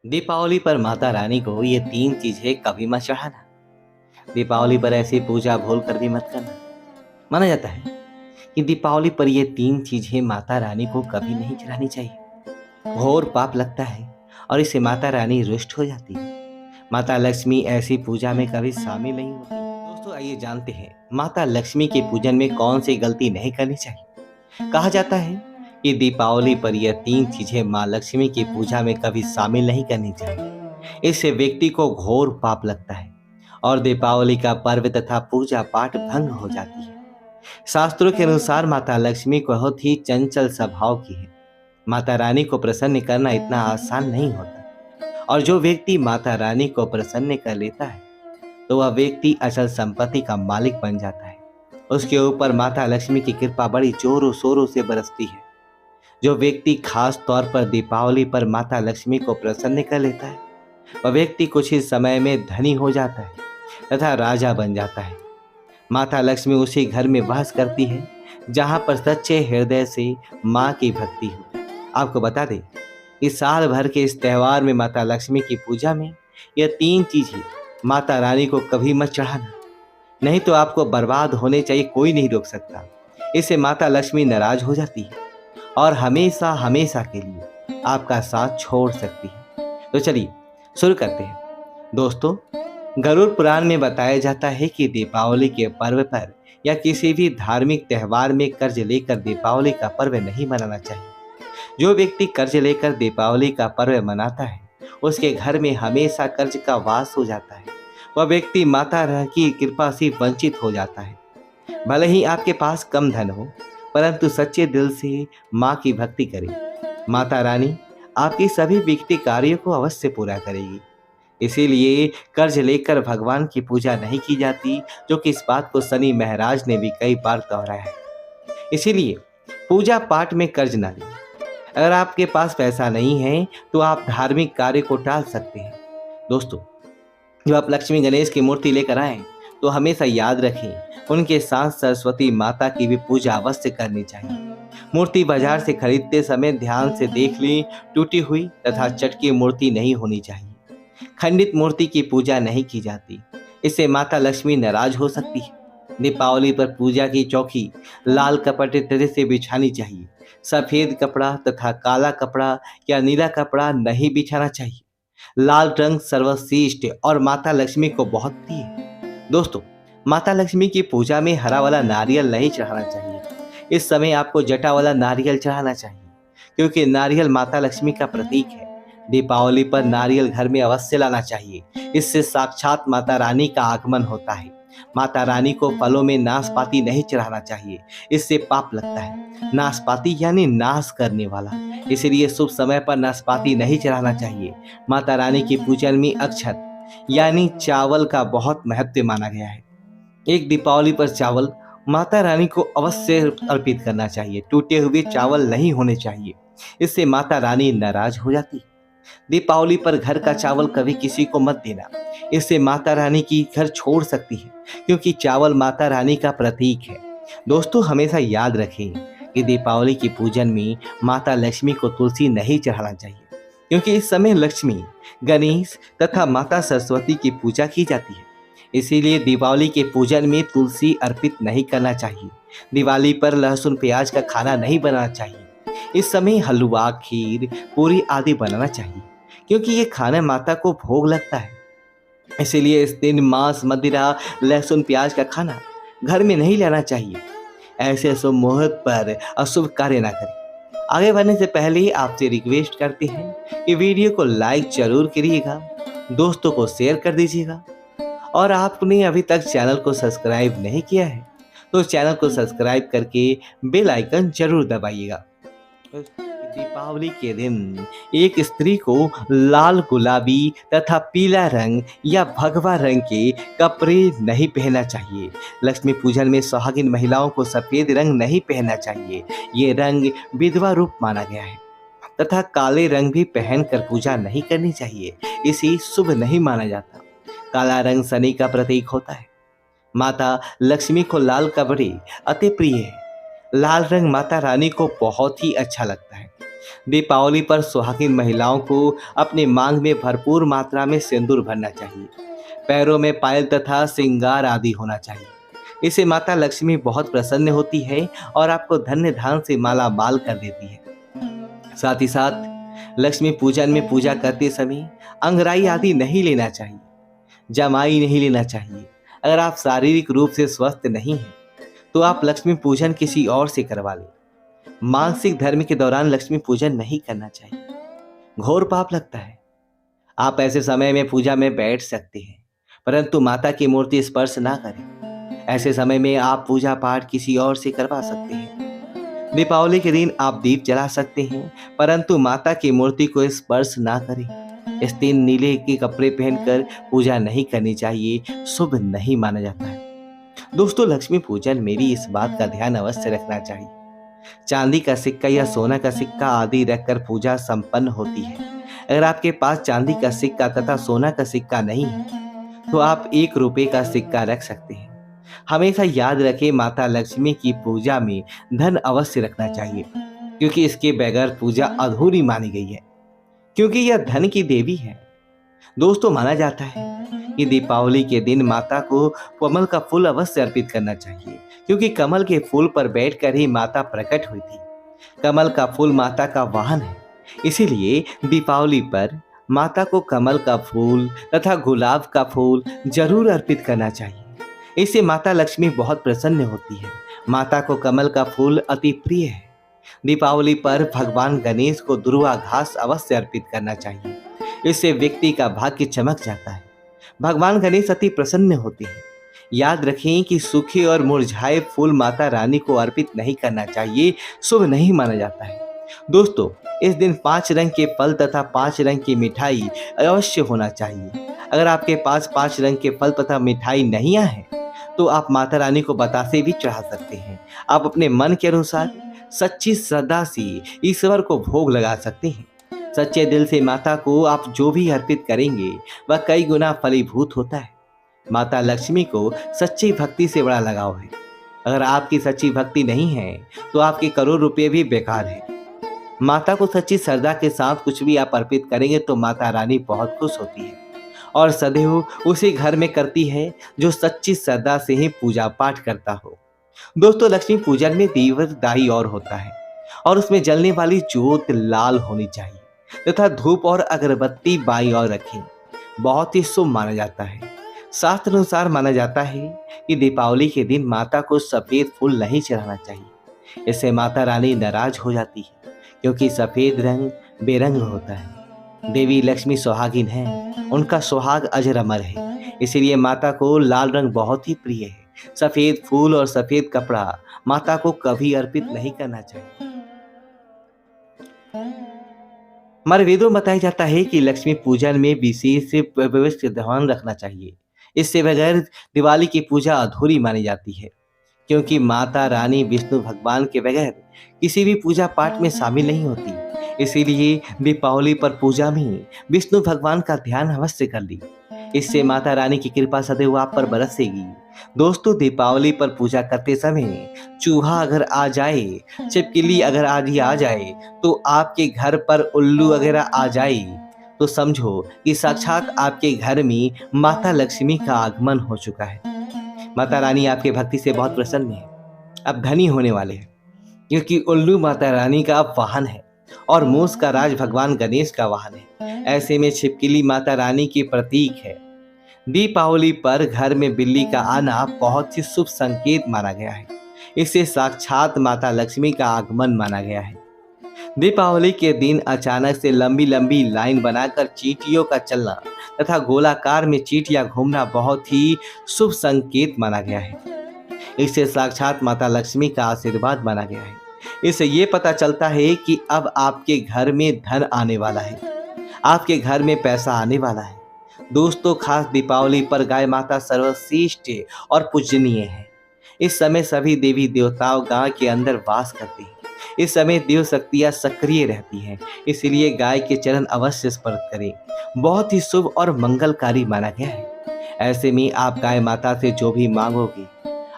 दीपावली पर माता रानी को ये तीन चीजें कभी मत चढ़ाना। दीपावली पर ऐसी पूजा भूल कर भी मत करना। माना जाता है कि दीपावली पर ये तीन चीजें माता रानी को कभी नहीं चढ़ानी चाहिए। घोर पाप लगता है और इससे माता रानी रुष्ट हो जाती है। माता लक्ष्मी ऐसी पूजा में कभी शामिल नहीं होती। दोस्तों, आइए जानते हैं माता लक्ष्मी के पूजन में कौन सी गलती नहीं करनी चाहिए। कहा जाता है कि दीपावली पर यह तीन चीजें माँ लक्ष्मी की पूजा में कभी शामिल नहीं करनी चाहिए। इससे व्यक्ति को घोर पाप लगता है और दीपावली का पर्व तथा पूजा पाठ भंग हो जाती है। शास्त्रों के अनुसार माता लक्ष्मी बहुत ही चंचल स्वभाव की है। माता रानी को प्रसन्न करना इतना आसान नहीं होता और जो व्यक्ति माता रानी को प्रसन्न कर लेता है तो वह व्यक्ति अचल संपत्ति का मालिक बन जाता है। उसके ऊपर माता लक्ष्मी की कृपा बड़ी जोरों शोरों से बरसती है। जो व्यक्ति खास तौर पर दीपावली पर माता लक्ष्मी को प्रसन्न कर लेता है वह व्यक्ति कुछ ही समय में धनी हो जाता है तथा राजा बन जाता है। माता लक्ष्मी उसी घर में वास करती है जहां पर सच्चे हृदय से माँ की भक्ति हो। आपको बता दें कि साल भर के इस त्योहार में माता लक्ष्मी की पूजा में यह तीन चीजें माता रानी को कभी मत चढ़ाना, नहीं तो आपको बर्बाद होने चाहिए कोई नहीं रोक सकता। इससे माता लक्ष्मी नाराज हो जाती है और हमेशा हमेशा के लिए आपका साथ छोड़ सकती है। तो चलिए शुरू करते हैं। दोस्तों, गरुड़ पुराण में बताया जाता है कि दीपावली के पर्व पर या किसी भी धार्मिक त्योहार में कर्ज लेकर दीपावली का पर्व नहीं मनाना चाहिए। जो व्यक्ति कर्ज लेकर दीपावली का पर्व मनाता है उसके घर में हमेशा कर्ज का वास हो जाता है। वह व्यक्ति माता रानी की कृपा से वंचित हो जाता है। भले ही आपके पास कम धन हो परंतु सच्चे दिल से माँ की भक्ति करें। माता रानी आपकी सभी विकट कार्यों को अवश्य पूरा करेगी। इसीलिए कर्ज लेकर भगवान की पूजा नहीं की जाती, जो कि इस बात को शनि महाराज ने भी कई बार दोहराया है। इसीलिए पूजा पाठ में कर्ज ना लें। अगर आपके पास पैसा नहीं है तो आप धार्मिक कार्य को टाल सकते हैं। दोस्तों, जब आप लक्ष्मी गणेश की मूर्ति लेकर आएं तो हमेशा याद रखें उनके साथ सरस्वती माता की भी पूजा अवश्य करनी चाहिए। मूर्ति बाजार से खरीदते समय ध्यान से देख लें, टूटी हुई तथा चटकी मूर्ति नहीं होनी चाहिए। खंडित मूर्ति की पूजा नहीं की जाती, इससे माता लक्ष्मी नाराज हो सकती है। दीपावली पर पूजा की चौकी लाल कपड़े तरह से बिछानी चाहिए। सफेद कपड़ा तथा काला कपड़ा या नीला कपड़ा नहीं बिछाना चाहिए। लाल रंग सर्वश्रेष्ठ और माता लक्ष्मी को बहुत प्रिय है। दोस्तों, माता लक्ष्मी की पूजा में हरा वाला नारियल नहीं चढ़ाना चाहिए। इस समय आपको जटा वाला नारियल चढ़ाना चाहिए क्योंकि नारियल माता लक्ष्मी का प्रतीक है। दीपावली पर नारियल घर में अवश्य लाना चाहिए, इससे साक्षात माता रानी का आगमन होता है। माता रानी को फलों में नाशपाती नहीं चढ़ाना चाहिए, इससे पाप लगता है। नाशपाती यानी नाश करने वाला, इसलिए शुभ समय पर नाशपाती नहीं चढ़ाना चाहिए। माता रानी की पूजन में अक्षत यानी चावल का बहुत महत्व माना गया है। एक दीपावली पर चावल माता रानी को अवश्य अर्पित करना चाहिए। टूटे हुए चावल नहीं होने चाहिए, इससे माता रानी नाराज हो जाती है। दीपावली पर घर का चावल कभी किसी को मत देना, इससे माता रानी की घर छोड़ सकती है क्योंकि चावल माता रानी का प्रतीक है। दोस्तों, हमेशा याद रखें कि दीपावली की पूजन में माता लक्ष्मी को तुलसी नहीं चढ़ाना चाहिए क्योंकि इस समय लक्ष्मी, गणेश तथा माता सरस्वती की पूजा की जाती है। इसीलिए दीपावली के पूजन में तुलसी अर्पित नहीं करना चाहिए। दिवाली पर लहसुन प्याज का खाना नहीं बनाना चाहिए। इस समय हलवा, खीर, पूरी आदि बनाना चाहिए क्योंकि ये खाना माता को भोग लगता है। इसीलिए इस दिन मांस, मदिरा, लहसुन प्याज का खाना घर में नहीं लेना चाहिए। ऐसे शुभ मुहूर्त पर अशुभ कार्य ना करें। आगे बढ़ने से पहले ही आपसे रिक्वेस्ट करते हैं कि वीडियो को लाइक जरूर करिएगा, दोस्तों को शेयर कर दीजिएगा और आपने अभी तक चैनल को सब्सक्राइब नहीं किया है तो चैनल को सब्सक्राइब करके बेल आइकन जरूर दबाइएगा। दीपावली के दिन एक स्त्री को लाल, गुलाबी तथा पीला रंग या भगवा रंग के कपड़े नहीं पहनना चाहिए। लक्ष्मी पूजन में सुहागिन महिलाओं को सफेद रंग नहीं पहनना चाहिए, ये रंग विधवा रूप माना गया है। तथा काले रंग भी पहनकर पूजा नहीं करनी चाहिए, इसे शुभ नहीं माना जाता। काला रंग शनि का प्रतीक होता है। माता लक्ष्मी को लाल कपड़े अति प्रिय है। लाल रंग माता रानी को बहुत ही अच्छा लगता है। दीपावली पर सुहागिन महिलाओं को अपनी मांग में भरपूर मात्रा में सिंदूर भरना चाहिए। पैरों में पायल तथा श्रृंगार आदि होना चाहिए। इससे माता लक्ष्मी बहुत प्रसन्न होती है और आपको धन्य धान से माला माल कर देती है। साथ ही साथ लक्ष्मी पूजन में पूजा करते समय अंगराई आदि नहीं लेना चाहिए, जमाई नहीं लेना चाहिए। अगर आप शारीरिक रूप से स्वस्थ नहीं हैं तो आप लक्ष्मी पूजन किसी और से करवा लें। मासिक धर्म के दौरान लक्ष्मी पूजन नहीं करना चाहिए, घोर पाप लगता है। आप ऐसे समय में पूजा में बैठ सकते हैं, परंतु माता की मूर्ति स्पर्श ना करें। ऐसे समय में आप पूजा पाठ किसी और से करवा सकते हैं। दीपावली के दिन आप दीप जला सकते हैं, परंतु माता की मूर्ति को स्पर्श ना करें। इस दिन नीले के कपड़े पहनकर पूजा नहीं करनी चाहिए, शुभ नहीं माना जाता है। दोस्तों, लक्ष्मी पूजन में भी इस बात का ध्यान अवश्य रखना चाहिए। चांदी का सिक्का या सोना का सिक्का आदि रखकर पूजा संपन्न होती है। अगर आपके पास चांदी का सिक्का तथा सोना का सिक्का नहीं है तो आप 1 रुपए का सिक्का रख सकते हैं। हमेशा याद रखें, माता लक्ष्मी की पूजा में धन अवश्य रखना चाहिए, क्योंकि इसके बगैर पूजा अधूरी मानी गई है, क्योंकि यह धन की देवी है। दोस्तों, माना जाता है कि दीपावली के दिन माता को कमल का फूल अवश्य अर्पित करना चाहिए, क्योंकि कमल के फूल पर बैठकर ही माता प्रकट हुई थी। कमल का फूल माता का वाहन है, इसीलिए दीपावली पर माता को कमल का फूल तथा गुलाब का फूल जरूर अर्पित करना चाहिए। इससे माता लक्ष्मी बहुत प्रसन्न होती है। माता को कमल का फूल अति प्रिय है। दीपावली पर भगवान गणेश को दुर्वा घास अवश्य अर्पित करना चाहिए। इससे व्यक्ति का भाग्य चमक जाता है। भगवान गणेश अति प्रसन्न होते हैं। याद रखें कि सूखे और मुरझाए फूल माता रानी को अर्पित नहीं करना चाहिए, शुभ नहीं माना जाता है। दोस्तों, इस दिन 5 रंग के फल तथा 5 रंग की मिठाई अवश्य होना चाहिए। अगर आपके पास 5 रंग के फल तथा मिठाई नहीं है तो आप माता रानी को बतासे भी चढ़ा सकते हैं। आप अपने मन के अनुसार सच्ची श्रद्धा से ईश्वर को भोग लगा सकते हैं। सच्चे दिल से माता को आप जो भी अर्पित करेंगे वह कई गुना फलीभूत होता है। माता लक्ष्मी को सच्ची भक्ति से बड़ा लगाव है। अगर आपकी सच्ची भक्ति नहीं है तो आपके करोड़ रुपए भी बेकार है। माता को सच्ची श्रद्धा के साथ कुछ भी आप अर्पित करेंगे तो माता रानी बहुत खुश होती है और सदैव उसी घर में करती है जो सच्ची श्रद्धा से ही पूजा पाठ करता हो। दोस्तों, लक्ष्मी पूजन में दीवदाई और होता है और उसमें जलने वाली ज्योत लाल होनी चाहिए तथा धूप और अगरबत्ती बाईं ओर रखें। बहुत ही शुभ माना जाता है। शास्त्र अनुसार माना जाता है कि दीपावली के दिन माता को सफेद फूल नहीं चढ़ाना चाहिए। इससे माता रानी नाराज हो जाती है, क्योंकि सफेद रंग बेरंग होता है। देवी लक्ष्मी सुहागिन है, उनका सुहाग अजर अमर है। इसीलिए माता को लाल रंग बहुत ही प्रिय है। सफेद फूल और सफेद कपड़ा माता को कभी अर्पित नहीं करना चाहिए। हमारे वेदों में बताया जाता है कि लक्ष्मी पूजन में विशेष व्यवस्थित ध्यान रखना चाहिए। इससे बगैर दिवाली की पूजा अधूरी मानी जाती है, क्योंकि माता रानी विष्णु भगवान के बगैर किसी भी पूजा पाठ में शामिल नहीं होती। इसीलिए दीपावली पर पूजा में विष्णु भगवान का ध्यान अवश्य कर ली। इससे माता रानी की कृपा सदैव आप पर बरसेगी। दोस्तों, दीपावली पर पूजा करते समय चूहा अगर आ जाए, छिपकली अगर आदि आ जाए, तो आपके घर पर उल्लू वगैरह आ जाए तो समझो कि साक्षात आपके घर में माता लक्ष्मी का आगमन हो चुका है। माता रानी आपके भक्ति से बहुत प्रसन्न है। अब धनी होने वाले हैं, क्योंकि उल्लू माता रानी का वाहन है और मूस का राज भगवान गणेश का वाहन है। ऐसे में छिपकली माता रानी की प्रतीक है। दीपावली पर घर में बिल्ली का आना बहुत ही शुभ संकेत माना गया है। इसे साक्षात माता लक्ष्मी का आगमन माना गया है। दीपावली के दिन अचानक से लंबी लंबी लाइन बनाकर चींटियों का चलना तथा गोलाकार में चींटियां घूमना बहुत ही शुभ संकेत माना गया है। इससे साक्षात माता लक्ष्मी का आशीर्वाद माना गया है। इससे ये पता चलता है कि अब आपके घर में धन आने वाला है, आपके घर में पैसा आने वाला है। दोस्तों, खास दीपावली पर गाय माता सर्वश्रेष्ठ और पूजनीय है। इस समय सभी देवी देवताओं गांव के अंदर वास करते हैं। इस समय देव शक्तियां सक्रिय रहती हैं, इसलिए गाय के चरण अवश्य स्पर्श करें। बहुत ही शुभ और मंगलकारी माना गया है। ऐसे में आप गाय माता से जो भी मांगोगे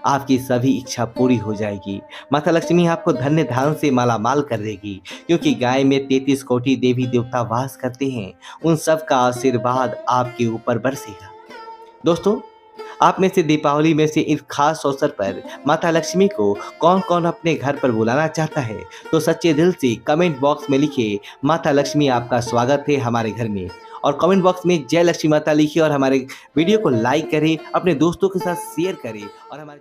आपकी सभी इच्छा पूरी हो जाएगी। माता लक्ष्मी आपको धन्य धान से मालामाल कर देगी, क्योंकि गाय में 33 कोटि देवी देवता वास करते हैं। उन सब का आशीर्वाद आपके ऊपर बरसेगा। दोस्तों, आप में से दीपावली में से इस खास अवसर पर माता लक्ष्मी को कौन कौन अपने घर पर बुलाना चाहता है, तो सच्चे दिल से कमेंट बॉक्स में लिखिए, माता लक्ष्मी आपका स्वागत है हमारे घर में। और कमेंट बॉक्स में जय लक्ष्मी माता लिखिए और हमारे वीडियो को लाइक करें, अपने दोस्तों के साथ शेयर करें और हमारे